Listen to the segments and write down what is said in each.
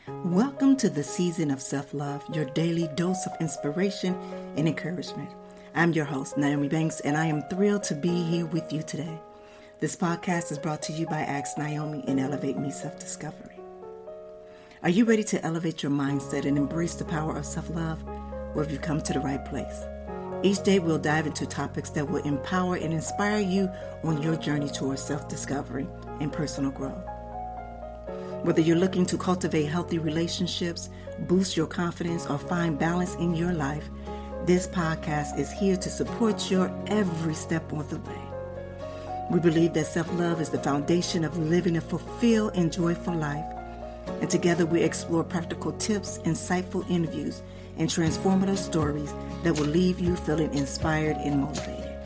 Welcome to the season of self-love, your daily dose of inspiration and encouragement. I'm your host, Nyomi Banks, and I am thrilled to be here with you today. This podcast is brought to you by Ask Nyomi and Elevate Me Self-Discovery. Are you ready to elevate your mindset and embrace the power of self-love? Well, have you come to the right place? Each day we'll dive into topics that will empower and inspire you on your journey towards self-discovery and personal growth. Whether you're looking to cultivate healthy relationships, boost your confidence, or find balance in your life, this podcast is here to support your every step on the way. We believe that self-love is the foundation of living a fulfilled and joyful life. And together we explore practical tips, insightful interviews, and transformative stories that will leave you feeling inspired and motivated.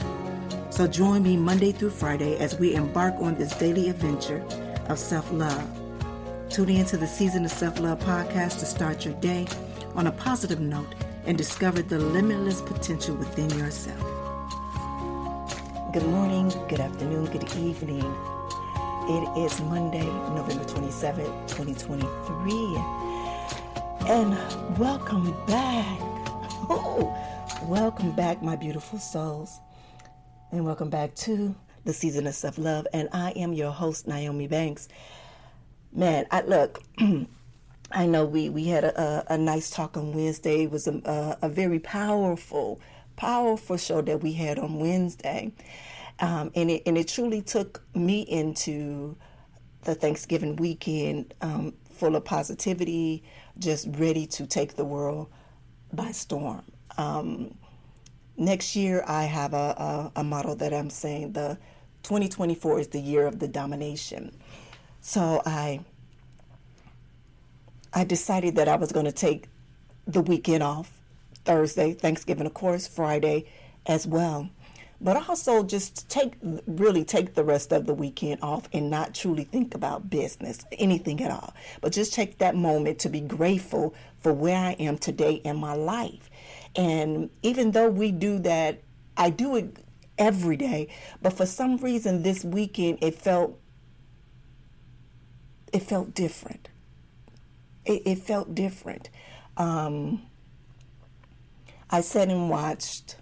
So join me Monday through Friday as we embark on this daily adventure of self-love. Tune in to the Season of Self-Love podcast to start your day on a positive note and discover the limitless potential within yourself. Good morning, good afternoon, good evening. It is Monday, November 27th, 2023. And welcome back. Welcome back, my beautiful souls. And welcome back to the Season of Self-Love. And I am your host, Nyomi Banks. Man, I know we had a nice talk on Wednesday. It was a very powerful show that we had on Wednesday. And it truly took me into the Thanksgiving weekend full of positivity, just ready to take the world by storm. Next year, I have a motto that I'm saying, the 2024 is the year of the domination. So I decided that I was going to take the weekend off, Thursday, Thanksgiving, of course, Friday as well. But also just take the rest of the weekend off and not truly think about business, anything at all. But just take that moment to be grateful for where I am today in my life. And even though we do that, I do it every day. But for some reason this weekend, it felt different. It felt different. I sat and watched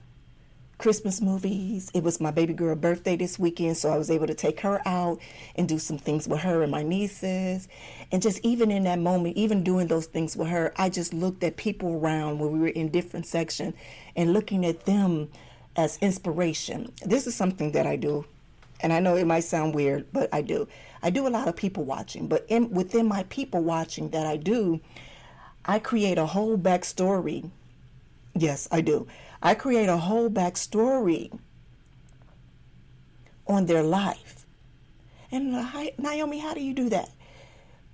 Christmas movies. It was my baby girl birthday this weekend, so I was able to take her out and do some things with her and my nieces. And just even in that moment, even doing those things with her, I just looked at people around when we were in different sections and looking at them as inspiration. This is something that I do. And I know it might sound weird, but I do. I do a lot of people watching. But within my people watching that I do, I create a whole backstory. Yes, I do. I create a whole backstory on their life. And Nyomi, how do you do that?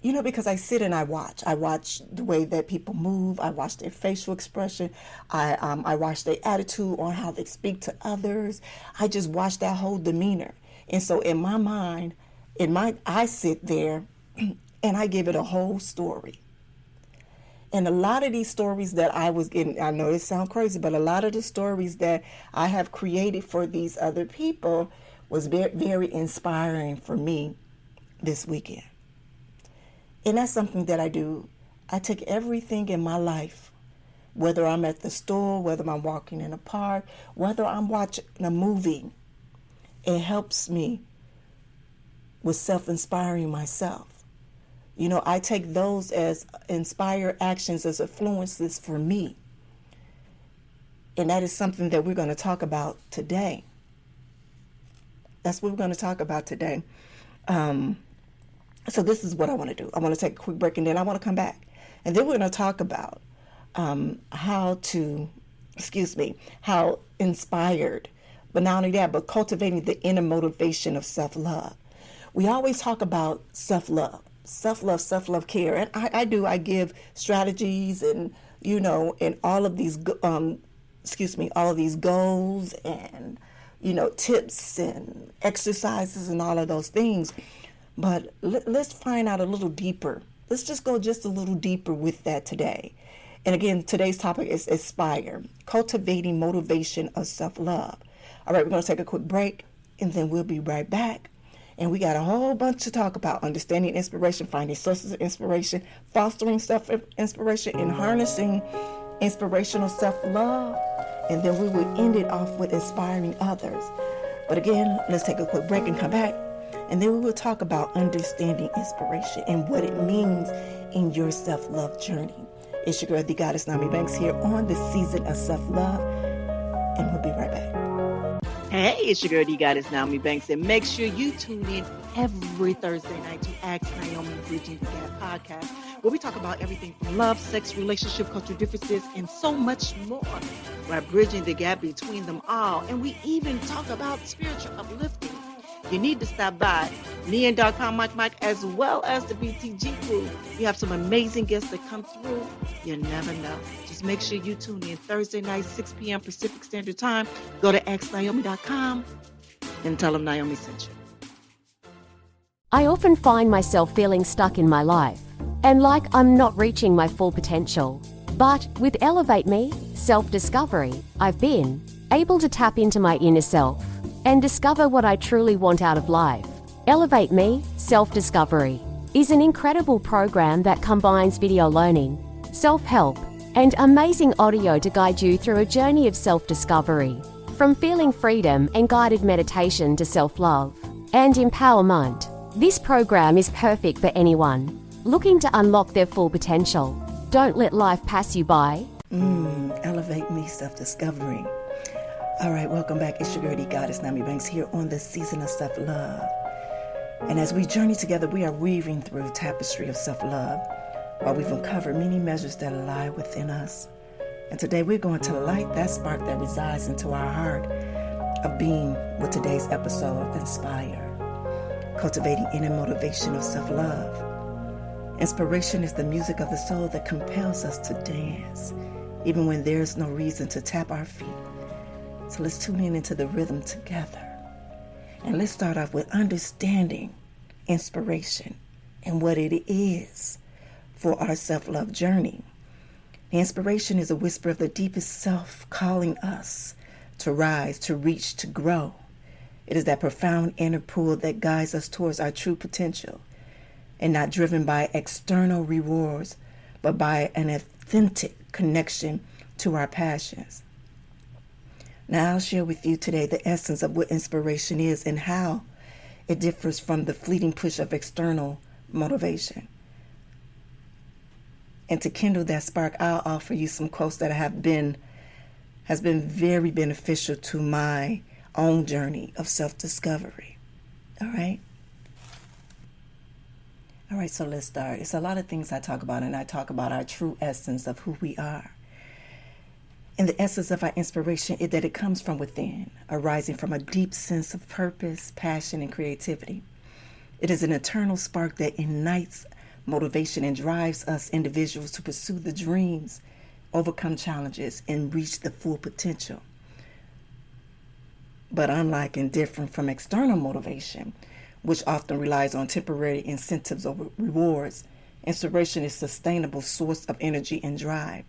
You know, because I sit and I watch. I watch the way that people move. I watch their facial expression. I watch their attitude on how they speak to others. I just watch that whole demeanor. And so in my mind, I sit there and I give it a whole story. And a lot of these stories that I was getting, I know it sounds crazy, but a lot of the stories that I have created for these other people was very, very inspiring for me this weekend. And that's something that I do. I take everything in my life, whether I'm at the store, whether I'm walking in a park, whether I'm watching a movie. It helps me with self-inspiring myself. You know, I take those as inspired actions, as influences for me. And that is something that we're going to talk about today. That's what we're going to talk about today. So this is what I want to do. I want to take a quick break and then I want to come back. And then we're going to talk about how inspired, but not only that, but cultivating the inner motivation of self-love. We always talk about self-love, self-love care. And I do. I give strategies and, and all of these, all of these goals and, tips and exercises and all of those things. But let's find out a little deeper. Let's just go just a little deeper with that today. And again, today's topic is Inspire, Cultivating Motivation of Self-Love. All right, we're going to take a quick break, and then we'll be right back. And we got a whole bunch to talk about: understanding inspiration, finding sources of inspiration, fostering self-inspiration, and harnessing inspirational self-love. And then we will end it off with inspiring others. But again, let's take a quick break and come back. And then we will talk about understanding inspiration and what it means in your self-love journey. It's your girl, the goddess Nyomi Banks, here on the season of self-love. And we'll be right back. Hey, it's your girl, the goddess Nyomi Banks, and make sure you tune in every Thursday night to Ask Nyomi Bridging the Gap podcast, where we talk about everything from love, sex, relationship, cultural differences, and so much more. We're bridging the gap between them all, and we even talk about spiritual uplifting. You need to stop by Neon.com, Mike, as well as the BTG crew. We have some amazing guests that come through. You never know. Just make sure you tune in Thursday night, 6 p.m. Pacific Standard Time. Go to AskNyomi.com and tell them Nyomi sent you. I often find myself feeling stuck in my life and like I'm not reaching my full potential. But with Elevate Me, self-discovery, I've been able to tap into my inner self and discover what I truly want out of life. Elevate Me, Self-Discovery is an incredible program that combines video learning, self-help, and amazing audio to guide you through a journey of self-discovery. From feeling freedom and guided meditation to self-love and empowerment, this program is perfect for anyone looking to unlock their full potential. Don't let life pass you by. Elevate Me, Self-Discovery. All right, welcome back. It's your girl, the goddess Nyomi Banks, here on the season of self-love. And as we journey together, we are weaving through a tapestry of self-love while we've uncovered many measures that lie within us. And today we're going to light that spark that resides into our heart of being with today's episode of Inspire, Cultivating Inner Motivation of Self-Love. Inspiration is the music of the soul that compels us to dance, even when there's no reason to tap our feet. So let's tune in into the rhythm together. And let's start off with understanding inspiration and what it is for our self-love journey. The inspiration is a whisper of the deepest self calling us to rise, to reach, to grow. It is that profound inner pull that guides us towards our true potential, and not driven by external rewards, but by an authentic connection to our passions. Now, I'll share with you today the essence of what inspiration is and how it differs from the fleeting push of external motivation. And to kindle that spark, I'll offer you some quotes that has been very beneficial to my own journey of self-discovery. All right? All right, so let's start. It's a lot of things I talk about, and I talk about our true essence of who we are. And the essence of our inspiration is that it comes from within, arising from a deep sense of purpose, passion, and creativity. It is an eternal spark that ignites motivation and drives us individuals to pursue the dreams, overcome challenges, and reach the full potential. But unlike and different from external motivation, which often relies on temporary incentives or rewards, inspiration is a sustainable source of energy and drive.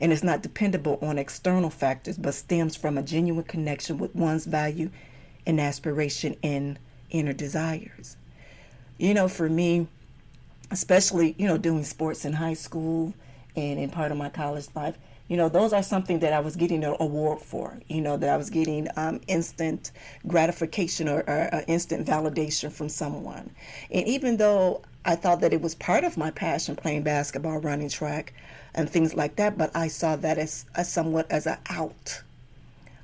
And it's not dependable on external factors, but stems from a genuine connection with one's value and aspiration and inner desires. For me, especially, doing sports in high school and in part of my college life, those are something that I was getting an award for, that I was getting instant gratification or instant validation from someone. And even though I thought that it was part of my passion, playing basketball, running track, and things like that, but I saw that as somewhat as an out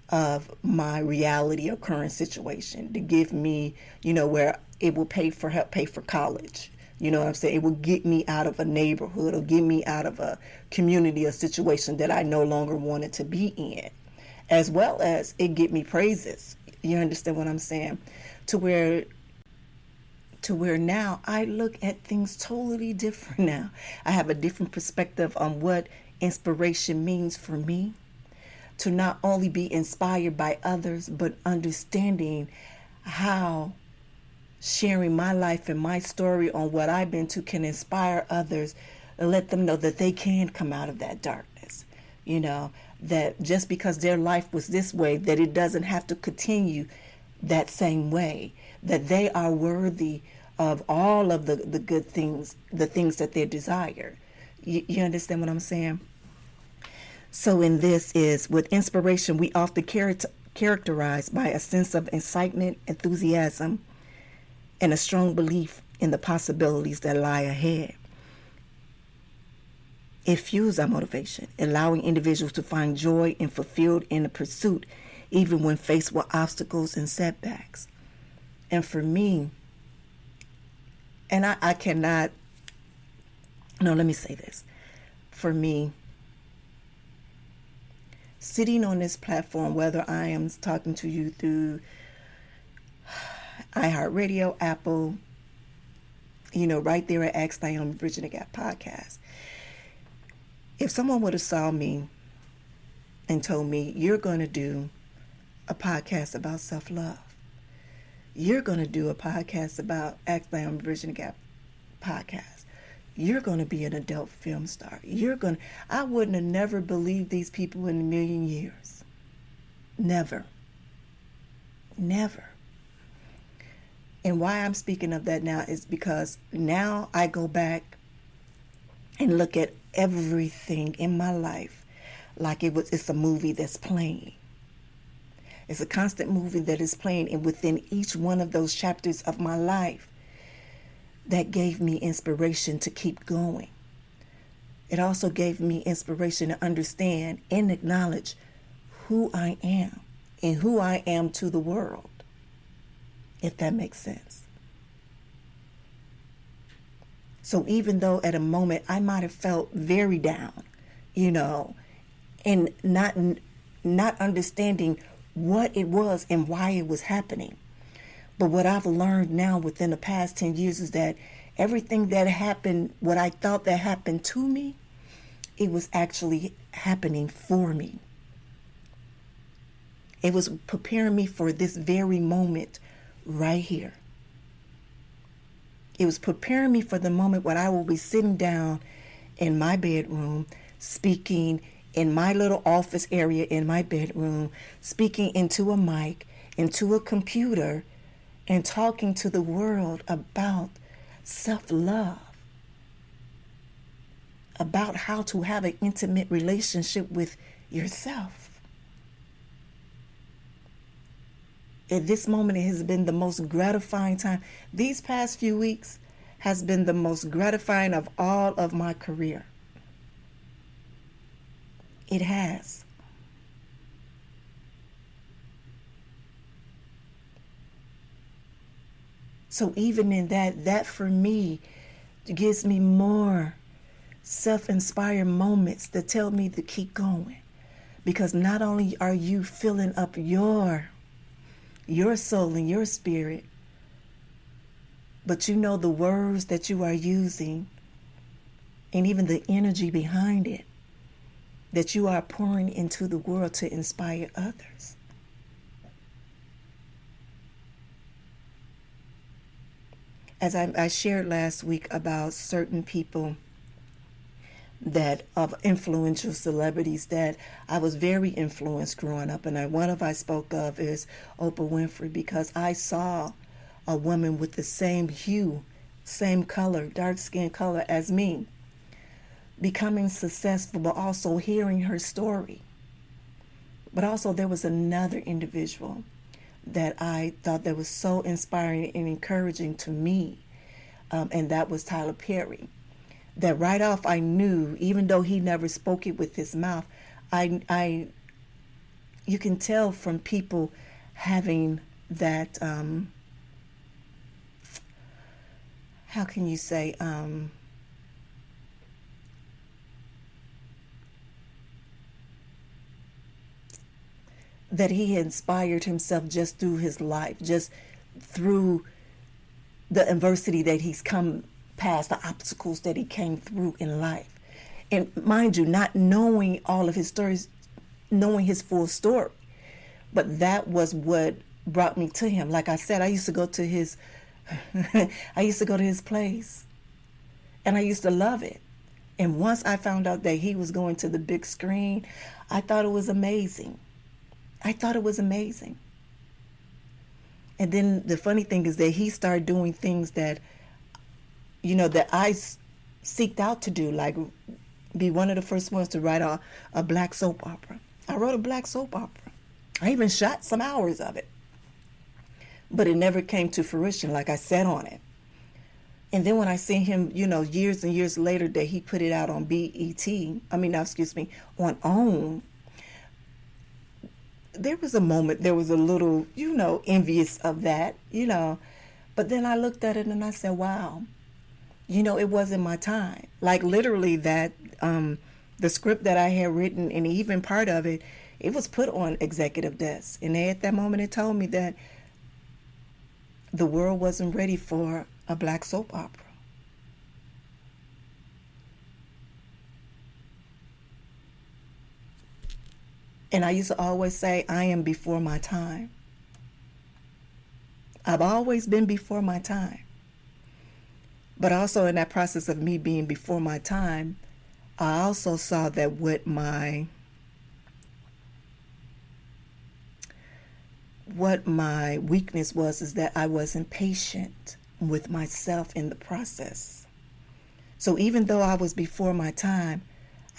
of my reality or current situation to give me, where it will help pay for college. You know what I'm saying? It will get me out of a neighborhood or get me out of a community or situation that I no longer wanted to be in, as well as it get me praises. You understand what I'm saying? To where now I look at things totally different now. I have a different perspective on what inspiration means for me. To not only be inspired by others, but understanding how sharing my life and my story on what I've been to can inspire others and let them know that they can come out of that darkness. That just because their life was this way, that it doesn't have to continue that same way, that they are worthy of all of the good things, the things that they desire. You understand what I'm saying? So in this is, with inspiration, we often characterized by a sense of excitement, enthusiasm, and a strong belief in the possibilities that lie ahead. It fuels our motivation, allowing individuals to find joy and fulfilled in the pursuit, even when faced with obstacles and setbacks. And for me, and I cannot, no, let me say this. For me, sitting on this platform, whether I am talking to you through iHeartRadio, Apple, right there at Ask Nyomi Bridging the Gap podcast. If someone would have saw me and told me, you're going to do a podcast about self-love, you're going to do a podcast about Ask Nyomi Bridging the Gap podcast, you're going to be an adult film star, I wouldn't have never believed these people in a million years. Never. And why I'm speaking of that now is because now I go back and look at everything in my life like it's a movie that's playing. It's a constant movie that is playing, and within each one of those chapters of my life, that gave me inspiration to keep going. It also gave me inspiration to understand and acknowledge who I am and who I am to the world, if that makes sense. So even though at a moment I might have felt very down, and not understanding what it was and why it was happening. But what I've learned now within the past 10 years is that everything that happened, what I thought that happened to me, it was actually happening for me. It was preparing me for this very moment right here. It was preparing me for the moment when I will be sitting down in my bedroom, speaking in my little office area in my bedroom, speaking into a mic, into a computer, and talking to the world about self-love, about how to have an intimate relationship with yourself. At this moment, it has been the most gratifying time. These past few weeks has been the most gratifying of all of my career. It has. So even in that for me gives me more self-inspired moments that tell me to keep going. Because not only are you filling up your soul and your spirit, but the words that you are using and even the energy behind it that you are pouring into the world to inspire others. As I shared last week about certain people that of influential celebrities that I was very influenced growing up, and I spoke of is Oprah Winfrey, because I saw a woman with the same hue, same color, dark skin color as me, becoming successful, but also hearing her story. But also there was another individual that I thought that was so inspiring and encouraging to me, and that was Tyler Perry. That right off I knew, even though he never spoke it with his mouth, you can tell from people having that, how can you say, that he inspired himself just through his life, just through the adversity that he's come past, the obstacles that he came through in life. And mind you, not knowing all of his stories, knowing his full story. But that was what brought me to him. Like I said, I used to go to his place, and I used to love it. And once I found out that he was going to the big screen, I thought it was amazing. And then the funny thing is that he started doing things that, that I seeked out to do, like be one of the first ones to write a black soap opera. I wrote a black soap opera. I even shot some hours of it. But it never came to fruition like I set on it. And then when I seen him, years and years later that he put it out on on OWN, there was a moment, there was a little, envious of that, But then I looked at it and I said, wow, it wasn't my time. Like literally that, the script that I had written and even part of it, it was put on executive desk. And at that moment it told me that the world wasn't ready for a black soap opera. And I used to always say, I am before my time. I've always been before my time. But also in that process of me being before my time, I also saw that what my weakness was is that I wasn't patient with myself in the process. So even though I was before my time,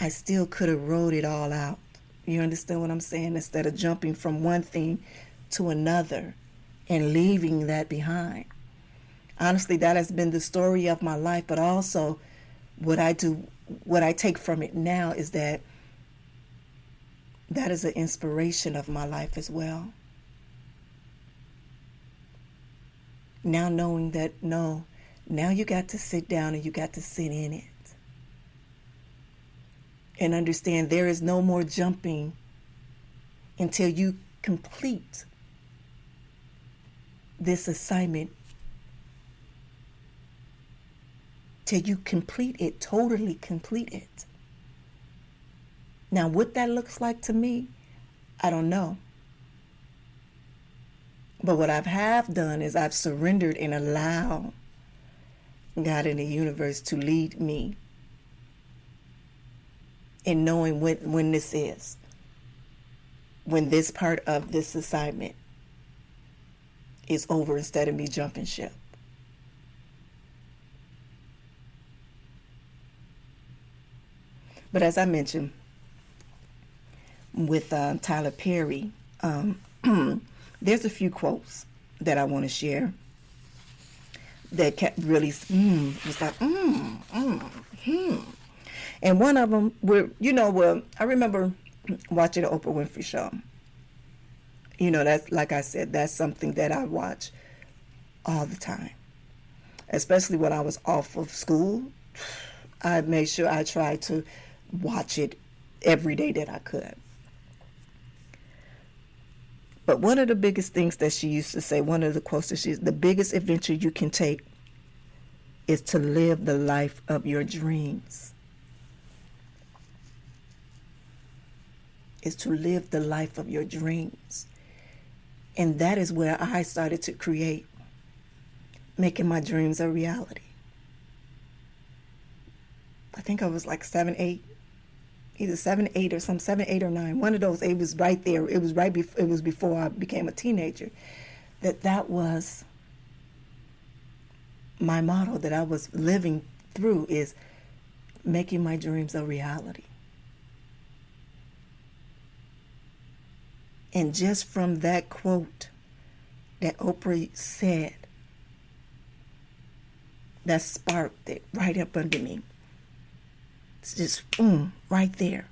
I still could have wrote it all out. You understand what I'm saying? Instead of jumping from one thing to another and leaving that behind. Honestly, that has been the story of my life, but also what I take from it now is that is an inspiration of my life as well. Now knowing that, now you got to sit down and you got to sit in it. And understand there is no more jumping until you complete this assignment. Till you complete it, totally complete it. Now, what that looks like to me, I don't know. But what I have done is I've surrendered and allowed God in the universe to lead me in knowing when this is, when this part of this assignment is over instead of me jumping ship. But as I mentioned with Tyler Perry, there's a few quotes that I want to share that kept really was like And one of them I remember watching the Oprah Winfrey Show. That's, like I said, that's something that I watch all the time, especially when I was off of school. I made sure I tried to watch it every day that I could. But one of the biggest things that she used to say, one of the quotes that the biggest adventure you can take is to live the life of your dreams. Is to live the life of your dreams. And that is where I started to create, making my dreams a reality. I think I was like 7, 8, either 7, 8 or some 7, 8 or 9. One of those. It was right there. It was it was before I became a teenager. That was my motto that I was living through, is making my dreams a reality. And just from that quote that Oprah said, that sparked it right up under me. It's just right there.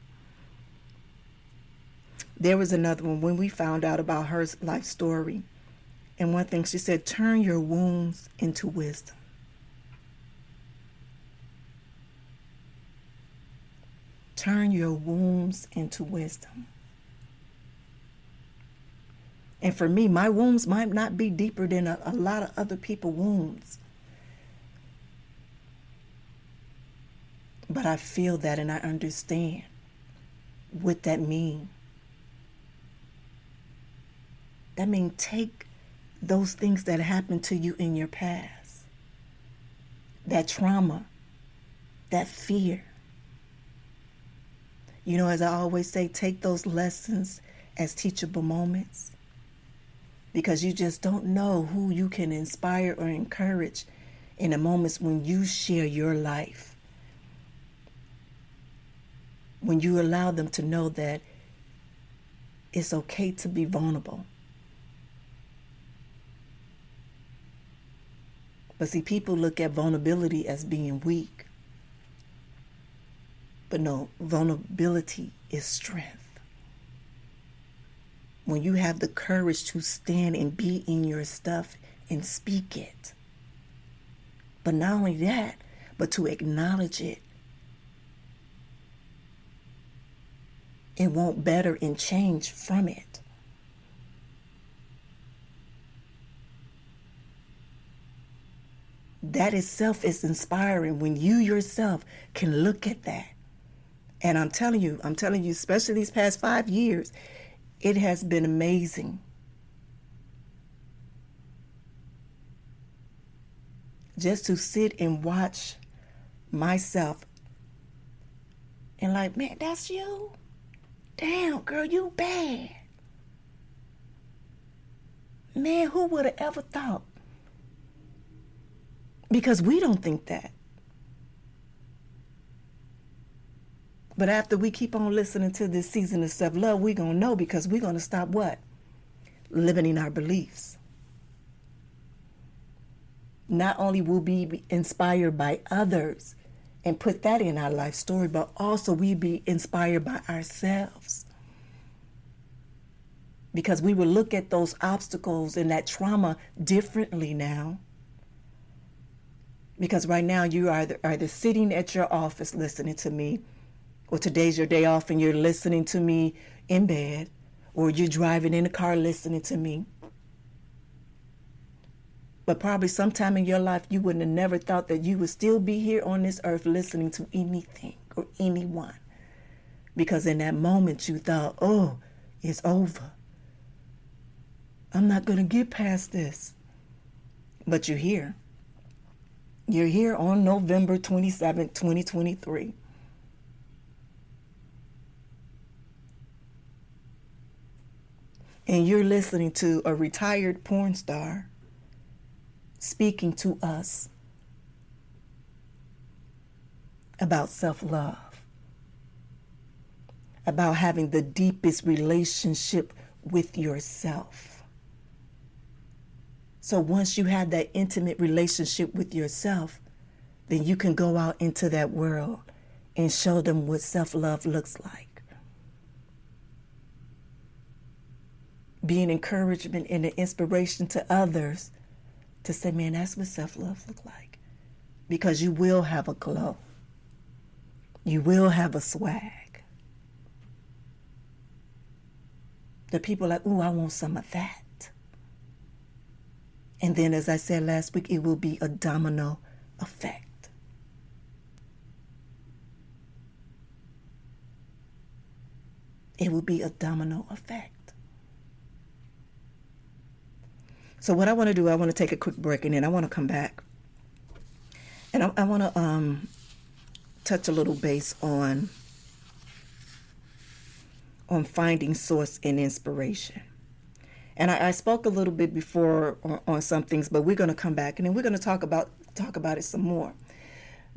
There was another one when we found out about her life story. And one thing she said, turn your wounds into wisdom. Turn your wounds into wisdom. And for me, my wounds might not be deeper than a lot of other people's wounds. But I feel that and I understand what that means. That means take those things that happened to you in your past, that trauma, that fear. As I always say, take those lessons as teachable moments because you just don't know who you can inspire or encourage in the moments when you share your life. When you allow them to know that it's okay to be vulnerable. But see, people look at vulnerability as being weak. But no, vulnerability is strength. When you have the courage to stand and be in your stuff and speak it. But not only that, but to acknowledge it. It won't better and change from it. That itself is inspiring when you yourself can look at that. And I'm telling you, especially these past 5 years, it has been amazing. Just to sit and watch myself and like, man, that's you? Damn, girl, you bad. Man, who would have ever thought? Because we don't think that. But after we keep on listening to this season of self-love, we're going to know, because we're going to stop what? Limiting our beliefs. Not only will we be inspired by others and put that in our life story, but also we be inspired by ourselves. Because we will look at those obstacles and that trauma differently now. Because right now you are either sitting at your office listening to me, or today's your day off and you're listening to me in bed, or you're driving in the car listening to me. But probably sometime in your life you wouldn't have never thought that you would still be here on this earth listening to anything or anyone. Because in that moment you thought, oh, it's over. I'm not going to get past this. But you're here. You're here on November 27th, 2023. And you're listening to a retired porn star speaking to us about self-love, about having the deepest relationship with yourself. So once you have that intimate relationship with yourself, then you can go out into that world and show them what self-love looks like. Be an encouragement and an inspiration to others to say, man, that's what self-love looks like. Because you will have a glow. You will have a swag. The people are like, ooh, I want some of that. And then, as I said last week, it will be a domino effect. It will be a domino effect. So what I want to do, I want to take a quick break, and then I want to come back. And I want to touch a little base on finding source and inspiration. And I spoke a little bit before on some things, but we're going to come back, and then we're going to talk about it some more.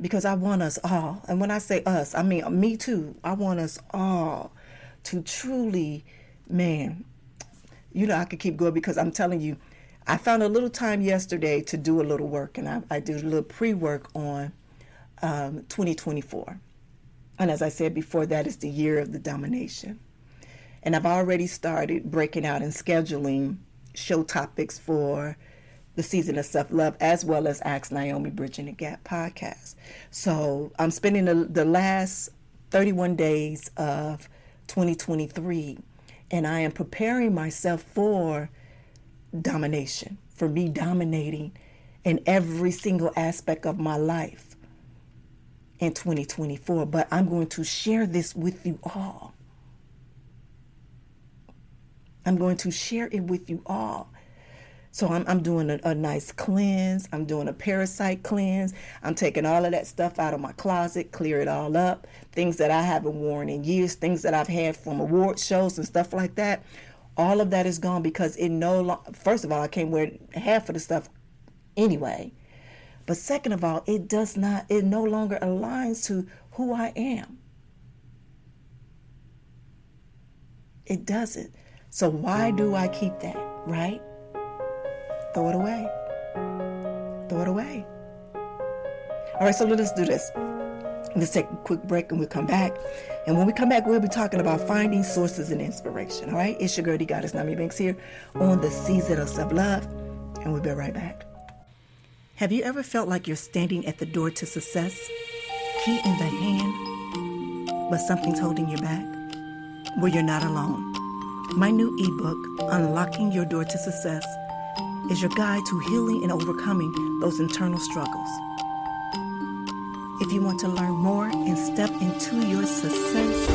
Because I want us all, and when I say us, I mean me too. I want us all to truly, man, I could keep going, because I'm telling you, I found a little time yesterday to do a little work, and I did a little pre-work on 2024. And as I said before, that is the year of the domination. And I've already started breaking out and scheduling show topics for the season of self-love, as well as Ask Nyomi Bridging the Gap podcast. So I'm spending the last 31 days of 2023, and I am preparing myself for domination, for me dominating in every single aspect of my life in 2024. But I'm going to share this with you all. I'm going to share it with you all. So I'm doing a nice cleanse. I'm doing a parasite cleanse. I'm taking all of that stuff out of my closet, clear it all up. Things that I haven't worn in years, things that I've had from award shows and stuff like that. All of that is gone because it no longer, first of all, I can't wear half of the stuff anyway. But second of all, it no longer aligns to who I am. It doesn't. So why do I keep that, right? Throw it away. Throw it away. All right, so let's do this. Let's take a quick break and we'll come back. And when we come back, we'll be talking about finding sources and inspiration. All right, it's your girl, the goddess Nyomi Banks here on the season of self-love. And we'll be right back. Have you ever felt like you're standing at the door to success, key in the hand, but something's holding you back? Well, you're not alone. My new ebook, Unlocking Your Door to Success, is your guide to healing and overcoming those internal struggles. If you want to learn more and step into your success,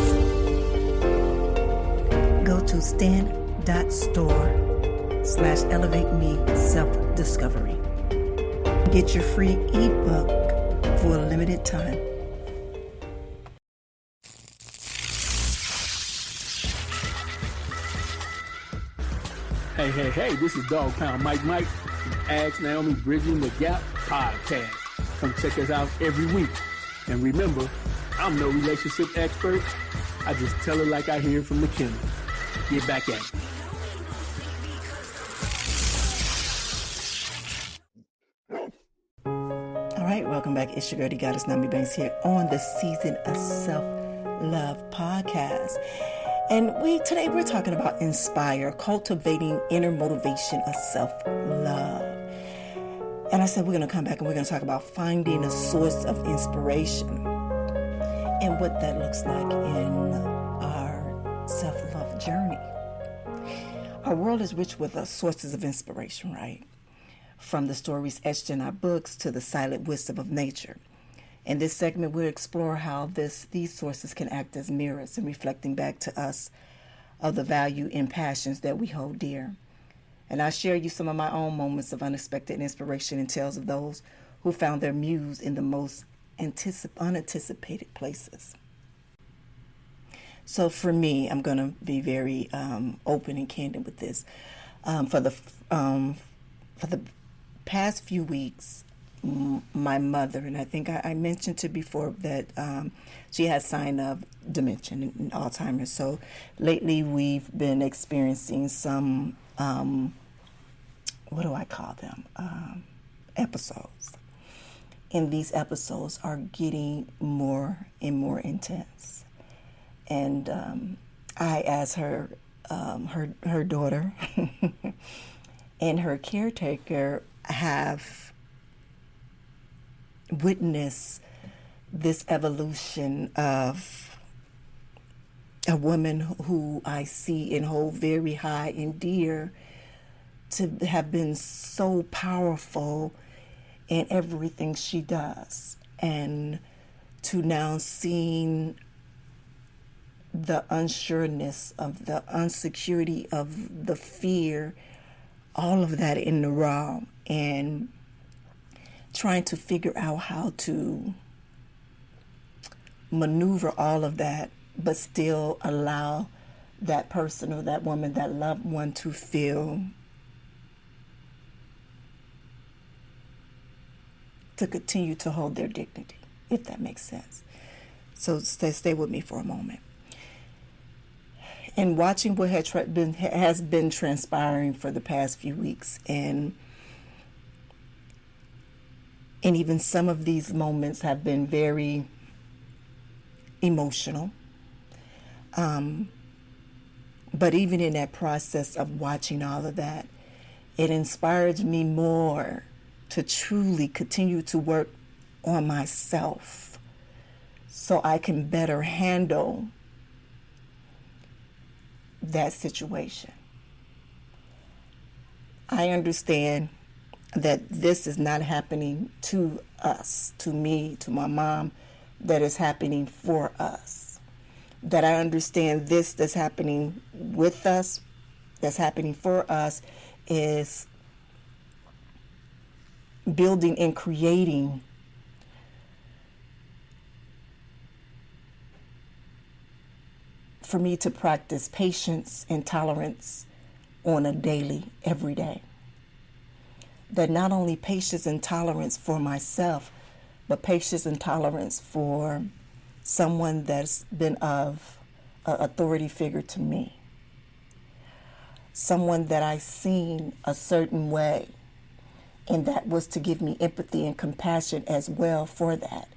go to stand.store/elevate-me-self-discovery. Get your free ebook for a limited time. Hey, this is Dog Pound Mike from Ask Naomi Bridging the Gap podcast. Come check us out every week. And remember, I'm no relationship expert. I just tell it like I hear from the kennel. Get back at it. All right, welcome back. It's your girl, the goddess Nyomi Banks here on the Season of Self-Love podcast. And today we're talking about inspire, cultivating inner motivation of self-love. And I said we're going to come back and we're going to talk about finding a source of inspiration and what that looks like in our self-love journey. Our world is rich with sources of inspiration, right? From the stories etched in our books to the silent wisdom of nature. In this segment, we'll explore how these sources can act as mirrors and reflecting back to us of the value and passions that we hold dear. And I'll share you some of my own moments of unexpected inspiration and tales of those who found their muse in the most unanticipated places. So for me, I'm going to be very open and candid with this. For the past few weeks, my mother, and I think I mentioned to before that she has sign of dementia and Alzheimer's. So lately we've been experiencing some, what do I call them? Episodes. And these episodes are getting more and more intense. And I, as her daughter and her caretaker, have witness this evolution of a woman who I see and hold very high and dear to have been so powerful in everything she does, and to now seeing the unsureness of the insecurity of the fear, all of that in the raw, and trying to figure out how to maneuver all of that, but still allow that person or that woman, that loved one, to feel, to continue to hold their dignity, if that makes sense. So stay with me for a moment. And watching what has been transpiring for the past few weeks, and even some of these moments have been very emotional. But even in that process of watching all of that, it inspired me more to truly continue to work on myself so I can better handle that situation. I understand that this is not happening to us, to me, to my mom, that is happening for us. That I understand this that's happening with us, that's happening for us, is building and creating for me to practice patience and tolerance on a daily, every day. That not only patience and tolerance for myself, but patience and tolerance for someone that's been of an authority figure to me. Someone that I seen a certain way, and that was to give me empathy and compassion as well for that.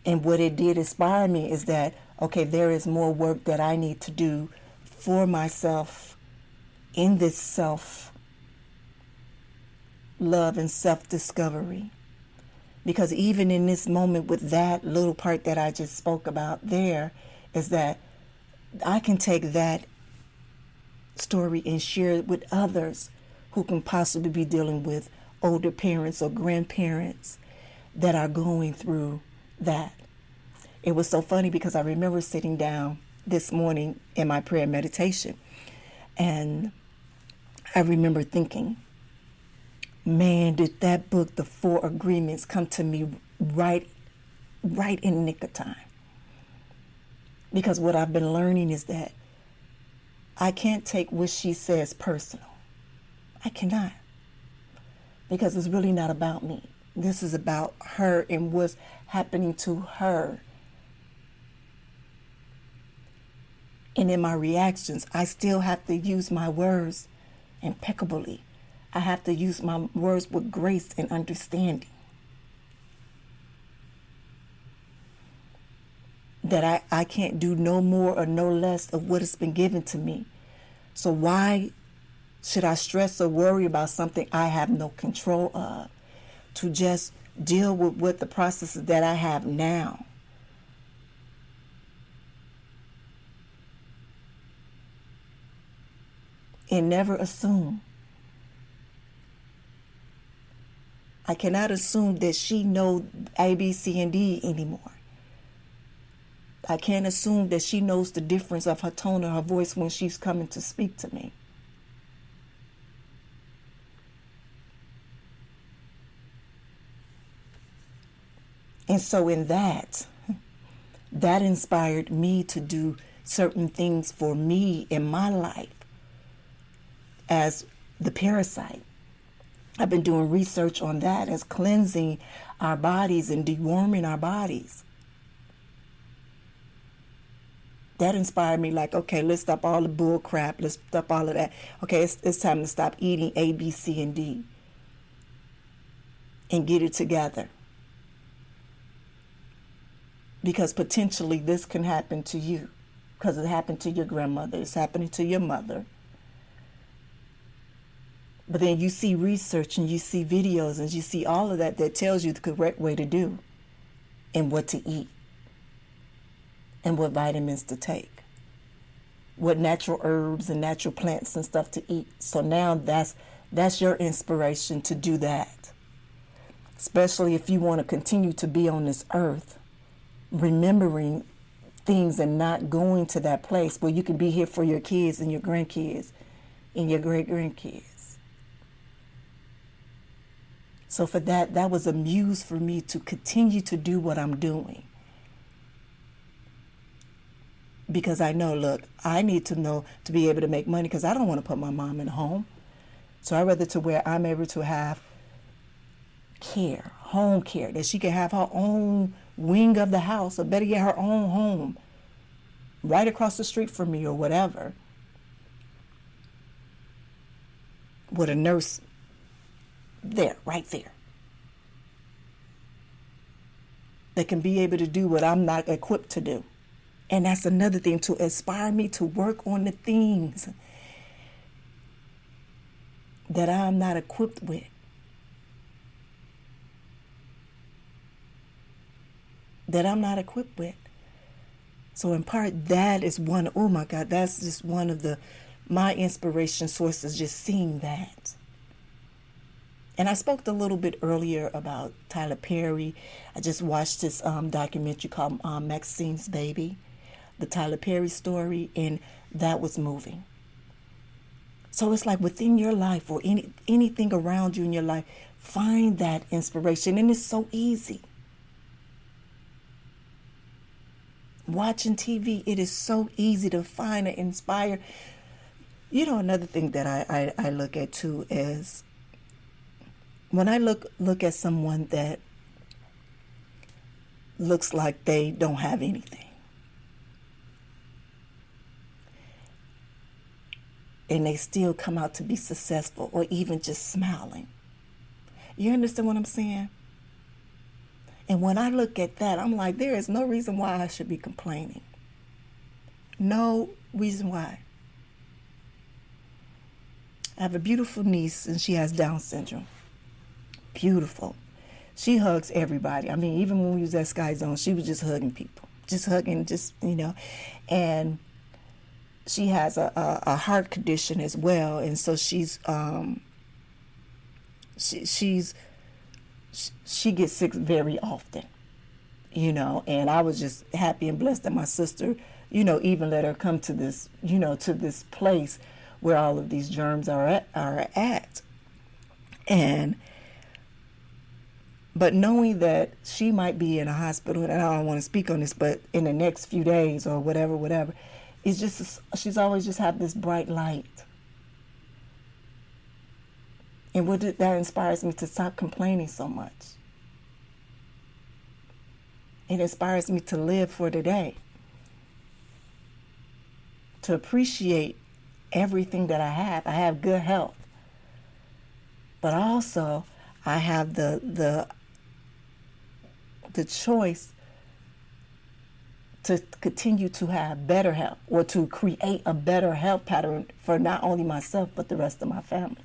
And what it did inspire me is that, okay, there is more work that I need to do for myself in this self-love and self-discovery. Because even in this moment with that little part that I just spoke about there, is that I can take that story and share it with others who can possibly be dealing with older parents or grandparents that are going through that. It was so funny because I remember sitting down this morning in my prayer meditation, and I remember thinking, man, did that book, The Four Agreements, come to me right in the nick of time. Because what I've been learning is that I can't take what she says personal. I cannot. Because it's really not about me. This is about her and what's happening to her. And in my reactions, I still have to use my words impeccably. I have to use my words with grace and understanding. That I can't do no more or no less of what has been given to me. So why should I stress or worry about something I have no control of? To just deal with what the processes that I have now. And never assume. I cannot assume that she knows A, B, C, and D anymore. I can't assume that she knows the difference of her tone or her voice when she's coming to speak to me. And so in that inspired me to do certain things for me in my life as the parasite. I've been doing research on that as cleansing our bodies and deworming our bodies. That inspired me like, okay, let's stop all the bull crap. Let's stop all of that. Okay, it's time to stop eating A, B, C, and D and get it together. Because potentially this can happen to you. Because it happened to your grandmother. It's happening to your mother. But then you see research and you see videos and you see all of that tells you the correct way to do and what to eat and what vitamins to take, what natural herbs and natural plants and stuff to eat. So now that's your inspiration to do that, especially if you want to continue to be on this earth, remembering things and not going to that place where you can be here for your kids and your grandkids and your great-grandkids. So for that was a muse for me to continue to do what I'm doing. Because I know, look, I need to know to be able to make money because I don't want to put my mom in a home. So I'd rather to where I'm able to have care, home care, that she can have her own wing of the house, or better yet, her own home right across the street from me or whatever, with a nurse there, right there, that can be able to do what I'm not equipped to do. And that's another thing, to inspire me to work on the things that I'm not equipped with. So in part, that is one, oh my God, that's just one of my inspiration sources, just seeing that. And I spoke a little bit earlier about Tyler Perry. I just watched this documentary called Maxine's Baby, the Tyler Perry story, and that was moving. So it's like within your life or anything around you in your life, find that inspiration. And it's so easy. Watching TV, it is so easy to find and inspire Another thing that I look at too is when I look at someone that looks like they don't have anything, and they still come out to be successful or even just smiling. You understand what I'm saying? And when I look at that, I'm like, there is no reason why I should be complaining. No reason why. I have a beautiful niece and she has Down syndrome. Beautiful. She hugs everybody. I mean, even when we was at Sky Zone, she was just hugging people. Just hugging, and she has a heart condition as well, and so she gets sick very often, and I was just happy and blessed that my sister, even let her come to this, to this place where all of these germs are at. But knowing that she might be in a hospital, and I don't want to speak on this, but in the next few days or whatever, it's just, she's always just had this bright light. And that inspires me to stop complaining so much. It inspires me to live for today, to appreciate everything that I have. I have good health, but also I have the choice to continue to have better health, or to create a better health pattern for not only myself but the rest of my family.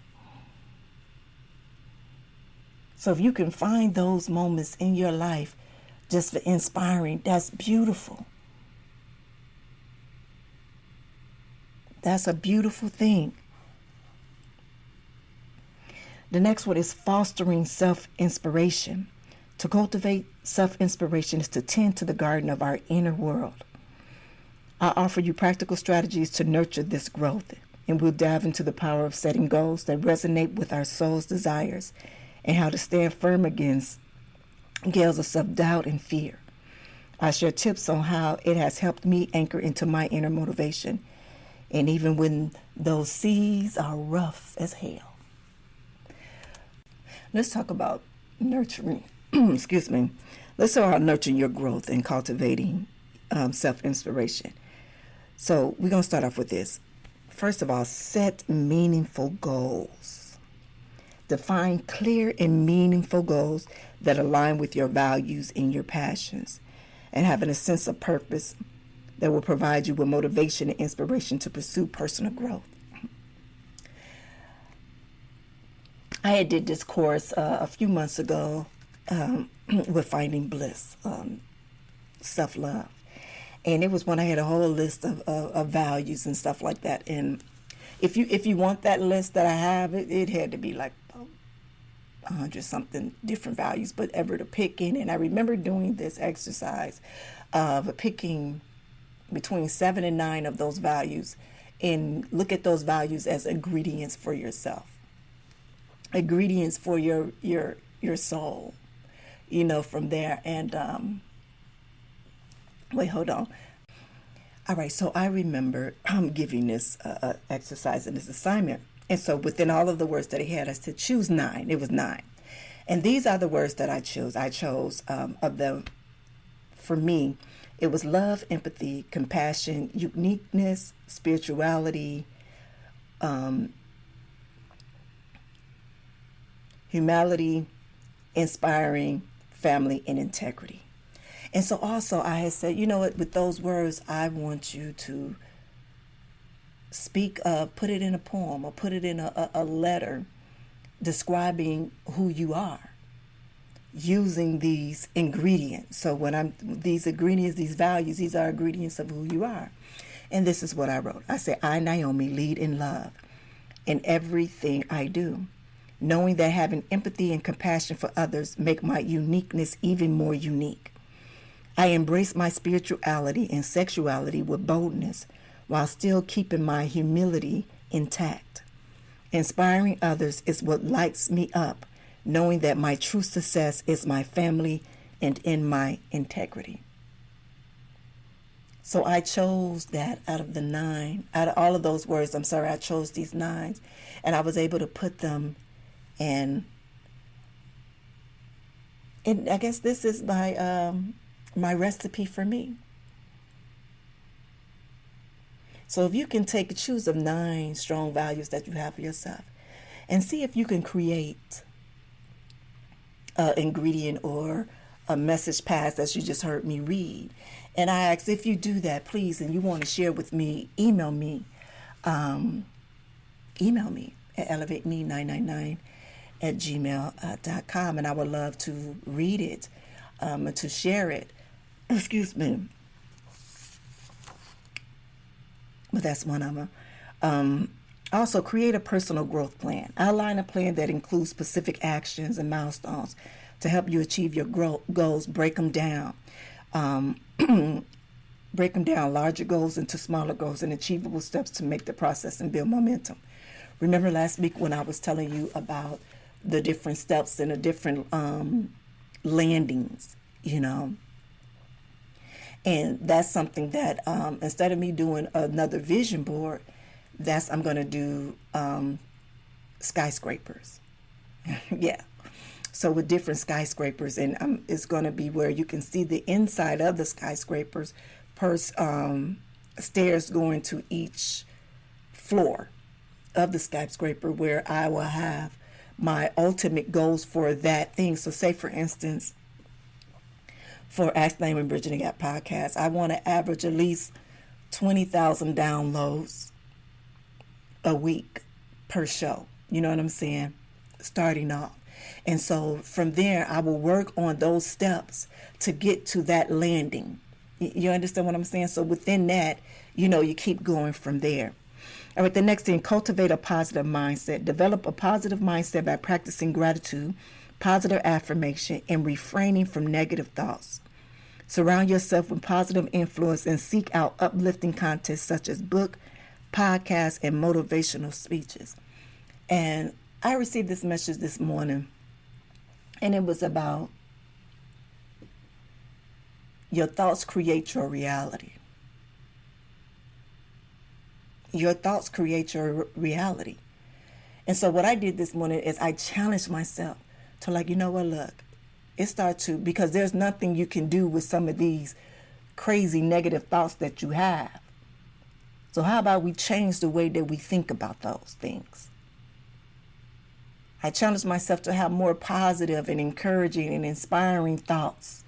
So if you can find those moments in your life just for inspiring, that's beautiful. That's a beautiful thing. The next one is fostering self-inspiration. To cultivate self-inspiration is to tend to the garden of our inner world. I offer you practical strategies to nurture this growth, and we'll dive into the power of setting goals that resonate with our soul's desires and how to stand firm against gales of self-doubt and fear. I share tips on how it has helped me anchor into my inner motivation, and even when those seas are rough as hell. Let's talk about nurturing. Excuse me. Let's talk about nurturing your growth and cultivating self-inspiration. So we're going to start off with this. First of all, set meaningful goals. Define clear and meaningful goals that align with your values and your passions, and having a sense of purpose that will provide you with motivation and inspiration to pursue personal growth. I had did this course a few months ago with Finding Bliss, self-love. And it was when I had a whole list of values and stuff like that. And if you want that list that I have, it had to be like 100-something different values, but ever to pick in. And I remember doing this exercise of picking between 7 and 9 of those values, and look at those values as ingredients for yourself, ingredients for your soul, from there. And wait, hold on. All right, so I remember giving this exercise and this assignment. And so within all of the words that he had, I said, choose 9. It was 9. And these are the words that I chose. I chose of them, for me, it was love, empathy, compassion, uniqueness, spirituality, humility, inspiring, family, and integrity. And so also I had said, with those words, I want you to speak of, put it in a poem or put it in a letter describing who you are using these ingredients. So these ingredients, these values, these are ingredients of who you are. And this is what I wrote. I said, I, Nyomi, lead in love in everything I do, knowing that having empathy and compassion for others make my uniqueness even more unique. I embrace my spirituality and sexuality with boldness while still keeping my humility intact. Inspiring others is what lights me up, knowing that my true success is my family and in my integrity. So I chose that out of all of those words, I chose these 9s, and I was able to put them in. And I guess this is my recipe for me. So if you can choose of 9 strong values that you have for yourself, and see if you can create an ingredient or a message pass as you just heard me read. And I ask, if you do that, please, and you want to share with me, email me at elevateme999@gmail.com, and I would love to read it and to share it. Excuse me. But that's one of them. Also, create a personal growth plan. Outline a plan that includes specific actions and milestones to help you achieve your goals. Break them down. Break them down, larger goals into smaller goals and achievable steps to make the process and build momentum. Remember last week when I was telling you about the different steps and the different landings, And that's something that instead of me doing another vision board, I'm going to do skyscrapers. Yeah. So with different skyscrapers, and it's going to be where you can see the inside of the skyscrapers per stairs going to each floor of the skyscraper, where I will have my ultimate goals for that thing. So say, for instance, for Ask Name Bridging the Gap podcast, I want to average at least 20,000 downloads a week per show. You know what I'm saying? Starting off. And so from there, I will work on those steps to get to that landing. You understand what I'm saying? So within that, you keep going from there. All right, the next thing, cultivate a positive mindset. Develop a positive mindset by practicing gratitude, positive affirmation, and refraining from negative thoughts. Surround yourself with positive influence and seek out uplifting content such as book, podcasts, and motivational speeches. And I received this message this morning, and it was about your thoughts create your reality. Your thoughts create your reality. And so what I did this morning is I challenged myself to look, it starts to, because there's nothing you can do with some of these crazy negative thoughts that you have. So how about we change the way that we think about those things? I challenged myself to have more positive and encouraging and inspiring thoughts.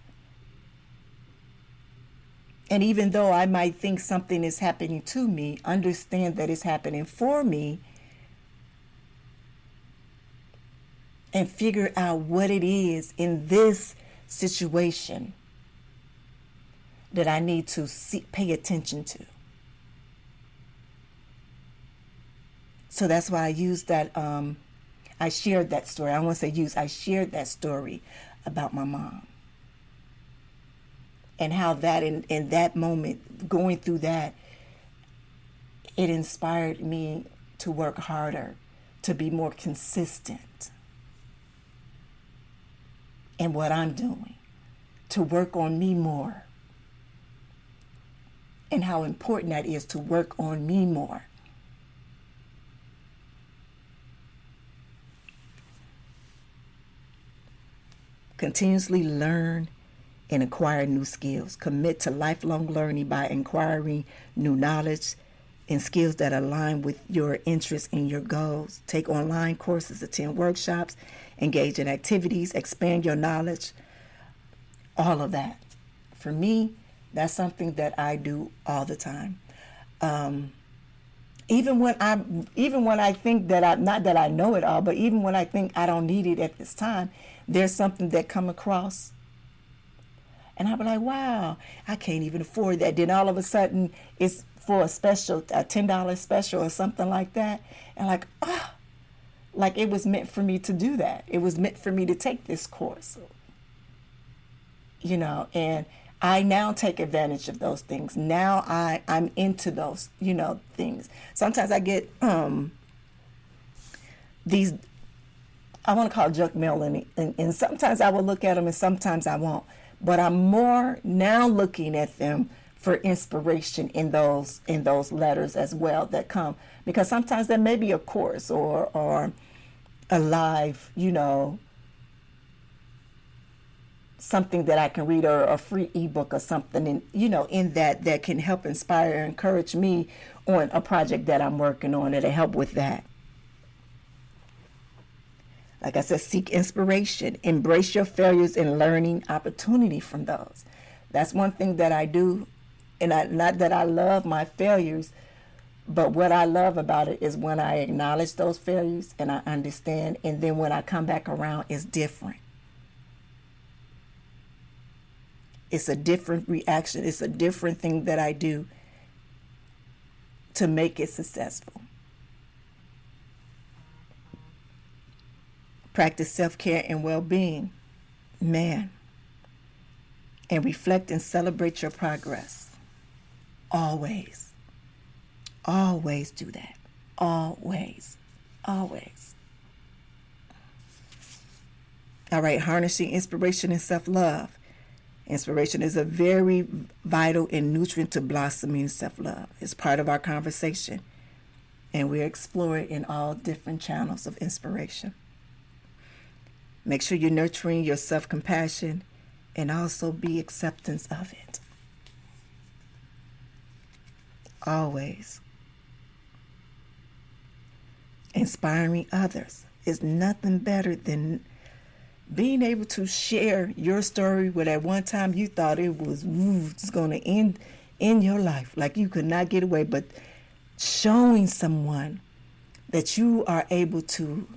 And even though I might think something is happening to me, understand that it's happening for me, and figure out what it is in this situation that I need to pay attention to. So that's why I used that, I shared that story. I won't say use, I shared that story about my mom. And how that in that moment, going through that, it inspired me to work harder, to be more consistent in what I'm doing, to work on me more, and how important that is to work on me more. Continuously learn and acquire new skills. Commit to lifelong learning by acquiring new knowledge and skills that align with your interests and your goals. Take online courses, attend workshops, engage in activities, expand your knowledge, all of that. For me, that's something that I do all the time. Even when I think that not that I know it all, but even when I think I don't need it at this time, there's something that come across, and I'll be like, wow, I can't even afford that. Then all of a sudden, it's for a special, a $10 special or something like that, and like it was meant for me to do that. It was meant for me to take this course, and I now take advantage of those things. Now I'm into those, things. Sometimes I get these, I want to call it junk mail, and sometimes I will look at them and sometimes I won't. But I'm more now looking at them for inspiration in those letters as well that come, because sometimes there may be a course or a live, something that I can read, or a free ebook or something, in that can help inspire and encourage me on a project that I'm working on, that'll help with that. Like I said, seek inspiration, embrace your failures, and learning opportunity from those. That's one thing that I do. And not that I love my failures, but what I love about it is when I acknowledge those failures and I understand, and then when I come back around, it's different. It's a different reaction. It's a different thing that I do to make it successful. Practice self-care and well-being. Man. And reflect and celebrate your progress. Always. Always do that. Always. Always. All right, harnessing inspiration and self-love. Inspiration is a very vital and nutrient to blossoming self-love. It's part of our conversation, and we're exploring in all different channels of inspiration. Make sure you're nurturing your self-compassion and also be acceptance of it. Always. Inspiring others is nothing better than being able to share your story where at one time you thought it was just going to end in your life, like you could not get away, but showing someone that you are able to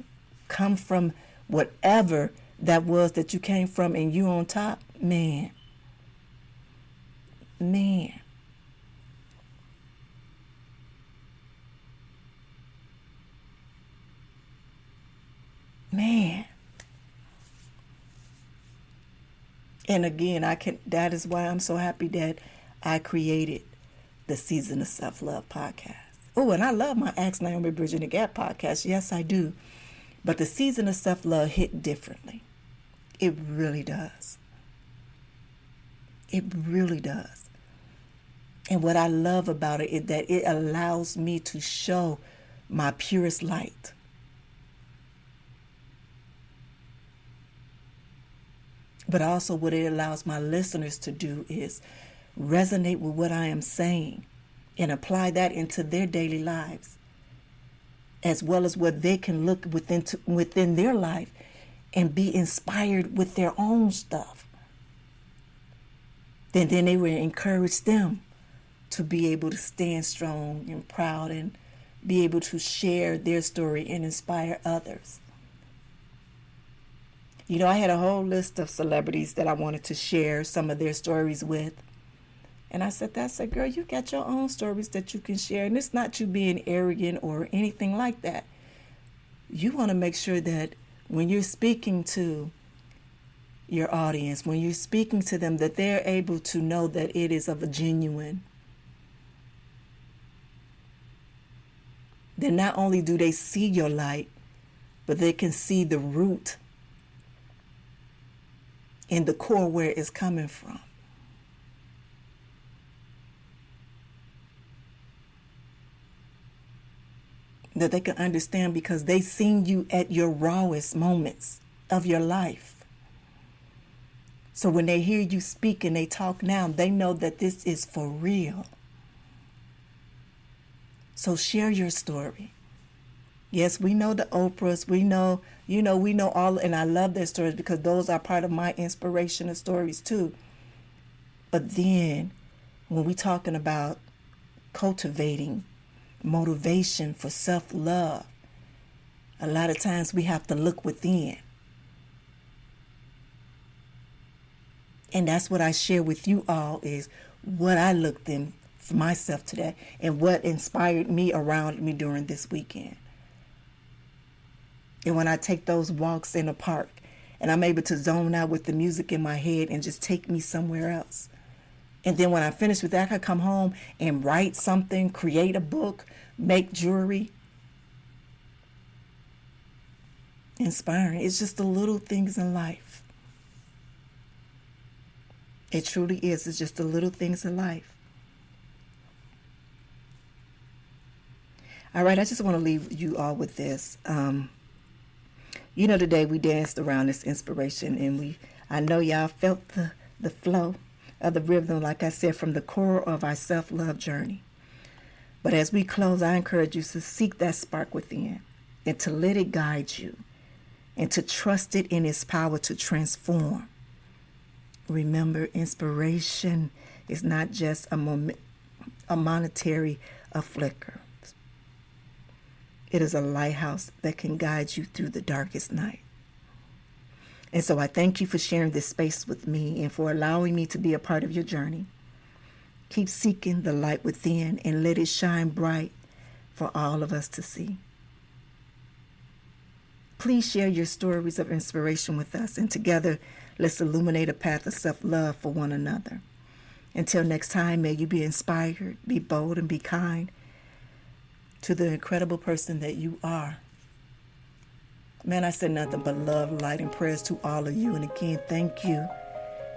come from whatever that was that you came from, and you on top, man. And again, that is why I'm so happy that I created the Season of Self-Love podcast. Oh, and I love my Ask Nyomi Bridging the Gap podcast. Yes, I do. But the Season of Self-Love hit differently. It really does. It really does. And what I love about it is that it allows me to show my purest light. But also what it allows my listeners to do is resonate with what I am saying and apply that into their daily lives, as well as what they can look within their life and be inspired with their own stuff. Then they will encourage them to be able to stand strong and proud and be able to share their story and inspire others. I had a whole list of celebrities that I wanted to share some of their stories with. And I said, girl, you got your own stories that you can share. And it's not you being arrogant or anything like that. You want to make sure that when you're speaking to your audience, when you're speaking to them, that they're able to know that it is of a genuine. Then not only do they see your light, but they can see the root in the core where it's coming from. That they can understand because they've seen you at your rawest moments of your life. So when they hear you speak and they talk now, they know that this is for real. So share your story. Yes, we know the Oprahs, we know all, and I love their stories because those are part of my inspirational stories too. But then when we're talking about cultivating motivation for self-love, a lot of times we have to look within. And that's what I share with you all, is what I looked in for myself today and what inspired me around me during this weekend. And when I take those walks in the park and I'm able to zone out with the music in my head and just take me somewhere else. And then when I finish with that, I can come home and write something, create a book, make jewelry. Inspiring. It's just the little things in life. It truly is. It's just the little things in life. All right, I just want to leave you all with this. Today we danced around this inspiration, and I know y'all felt the flow of the rhythm, like I said, from the core of our self-love journey. But as we close, I encourage you to seek that spark within and to let it guide you and to trust it in its power to transform. Remember, inspiration is not just a monetary flicker. It is a lighthouse that can guide you through the darkest night. And so I thank you for sharing this space with me and for allowing me to be a part of your journey. Keep seeking the light within and let it shine bright for all of us to see. Please share your stories of inspiration with us, and together let's illuminate a path of self-love for one another. Until next time, may you be inspired, be bold, and be kind to the incredible person that you are. Man, I said nothing but love, light, and prayers to all of you. And again, thank you.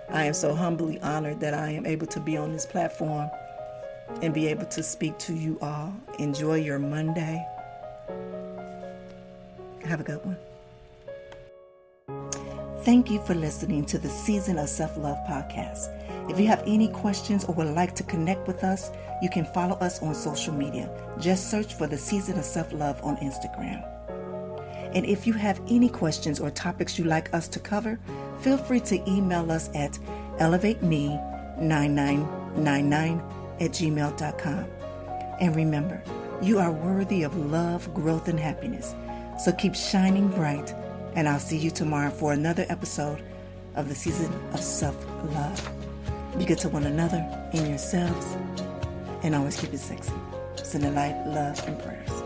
I am so humbly honored that I am able to be on this platform and be able to speak to you all. Enjoy your Monday. Have a good one. Thank you for listening to the Season of Self-Love podcast. If you have any questions or would like to connect with us, you can follow us on social media. Just search for the Season of Self-Love on Instagram. And if you have any questions or topics you'd like us to cover, feel free to email us at elevateme9999@gmail.com. And remember, you are worthy of love, growth, and happiness. So keep shining bright, and I'll see you tomorrow for another episode of the Season of Self-Love. Be good to one another and yourselves, and always keep it sexy. Send the light, love, and prayers.